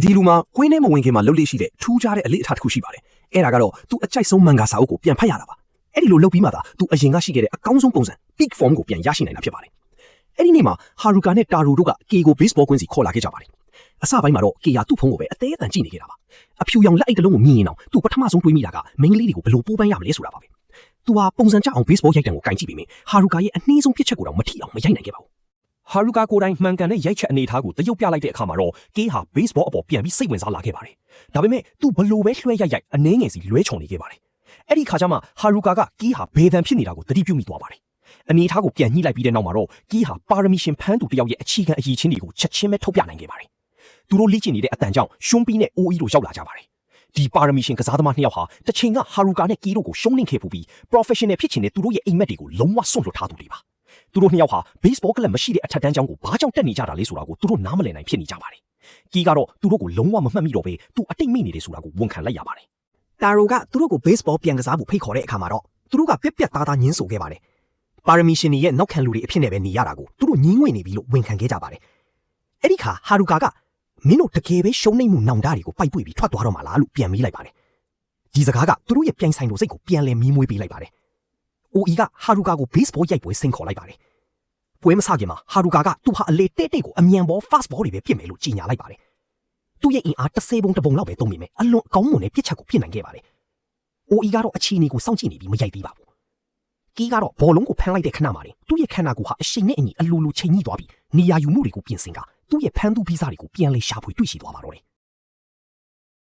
ဒီလူမှာကွင်းထဲမဝင်ခင်မှာလှုပ်လေ့ရှိတဲ့ထူးခြားတဲ့အလေးအထားတစ်ခုရှိပါတယ်အဲ့ဒါကတော့သူအကြိုက်ဆုံးမန်ဂါစာအုပ်ကိုပြန်ဖတ်ရတာပါအဲ့ဒီလိုလှုပ်ပြီးမှသာသူအရင်ကရှိခဲ့တဲ့အကောင်းဆုံးပုံစံ peak form ကိုပြန်ရရှိနိုင်တာဖြစ်ပါတယ်အဲ့ဒီနေ့မှာဟာရူကာနဲ့တာရိုတို့ကကေကို baseball ကွင်းစီခေါ်လာခဲ့ကြပါတယ်အစပိုင်းမှာတော့ကေယာသူ့ဖုန်းကိုပဲအသေးအတန်ကြည့်နေခဲ့တာပါအဖြူရောင်လက်အိတ်တစ်လုံးကိုမြင်ရင်တော့သူပထမဆုံးတွေးမိတာကမိန်းကလေးတွေကိုဘယ်လိုပိုးပန်းရမလဲဆိုတာပါပဲသူဟာပုံစံကျအောင် baseball ရိုက်တံကိုကင်ကြည့်ပြီးမြင်ဟာရူကာရဲ့အနှီးဆုံးပြစ်ချက်ကိုတော့မထိအောင်မရိုက်နိုင်ခဲ့ပါဘူးဟာရူကာကိုယ်တိုင်မှန်ကန်တဲ့ရိုက်ချက်အနေအထားကိုတရုပ်ပြလိုက်တဲ့အခါမှာတော့ကေဟာ baseball အပေါ်ပြန်ပြီးစိတ်ဝင်စားလာခဲ့ပါတယ်ဒါပေမဲ့သူဘလို့ပဲလွှဲရိုက်အနှင်းငယ်စီလွဲချော်နေခဲ့ပါတယ်အဲ့ဒီခါကျမှဟာရူကာကကေဟာဘေဒန်ဖြစ်နေတာကိုသတိပြုမိသွားပါတယ်အနေအထားကိုပြန်ညှိလိုက်ပြီးတဲ့နောက်မှာတော့ကေဟာပါရမီရှင်ဖန်းသူတယောက်ရဲ့အခြေခံအရည်ချင်းတွေကိုချက်ချင်းပဲထုတ်ပြနိုင်ခဲ့ပါတယ်သူတို့လေ့ကျင့်နေတဲ့အတန်ကြောင့်ရှုံးပြီးနဲ့ OE တို့ရောက်လာကြပါတယ်ဒီပါရမီရှင်ကစားသမားနှစ်ယောက်ဟာတစ်ချိန်ကဟာရူကာနဲ့ကေတို့ကိုရှုံးနှင်ခဲ့ပူပြီး professional ဖြစ်ချင်တဲ့သူတို့ရဲ့အိမ်မက်တွေကိုလုံးဝစွန့်လွတ်ထားသူတွေပါသူတို့နှစ်ယောက်ဟာ baseball ကလပ်မရှိတဲ့အထက်တန်းကျောင်းကိုဘာကြောင့်တက်နေကြတာလဲဆိုတာကိုသူတို့နားမလည်နိုင်ဖြစ်နေကြပါတယ်ကေကတော့သူတို့ကိုလုံးဝမမှတ်မိတော့ပဲသူအတိတ်မိနေတယ်ဆိုတာကိုဝန်ခံလိုက်ရပါတယ်တာရိုကသူတို့ကို baseball ပြန်ကစားဖို့ဖိတ်ခေါ်တဲ့အခါမှာတော့သူတို့ကပြက်ပြက်သားသားညှင်းဆိုခဲ့ပါတယ်ပါရမီရှင်ရဲ့နောက်ခံလူတွေအဖြစ်နဲ့ပဲနေရတာကိုသူတို့ညင်းငွေ့နေပြီလို့ဝန်ခံခဲ့ကြပါတယ်အဲ့ဒီခါဟာရူကာကမင်းတို့တကယ်ပဲရှုံးနေမှုနောင်တတွေကိုပိုက်ပွေပြီးထွက်သွားတော့မှာလားလို့ပြန်မေးလိုက်ပါတယ်ဒီစကားကသူတို့ရဲ့ပြိုင်ဆိုင်တို့စိတ်ကိုပြန်လဲမီးမွေးပေးလိုက်ပါတယ်အိုအီကဟာရူကာကို baseball ရိုက်ပွဲဆင်ခေါ်လိုက်ပါတယ်ပွဲမစခင်မှာဟာရူကာကသူဟာအလေတဲ့တဲ့ကိုအမြန်ဘော fast ball တွေပဲဖြစ်မယ်လို့ကြေညာလိုက်ပါတယ်သူ့ရဲ့အင်အား10ပုံတပုံလောက်ပဲသုံးမိမယ်အလွန်အကောင်းမွန်တဲ့ပြစ်ချက်ကိုဖြစ်နိုင်ခဲ့ပါတယ်အိုအီကတော့အခြေအနေကိုစောင့်ကြည့်နေပြီးမရိုက်သေးပါဘူးကီကတော့ဘောလုံးကိုဖမ်းလိုက်တဲ့ခဏမှာတင်သူ့ရဲ့ခန္ဓာကိုယ်ဟာအရှိန်နဲ့အညီအလိုလိုချိန်ညှိသွားပြီးနေရာယူမှုတွေကိုပြင်ဆင်ကသူ့ရဲ့ဖမ်းသူဗီဇတွေကိုပြန်လဲရှာဖွေတွေ့ရှိသွားပါတော့တယ်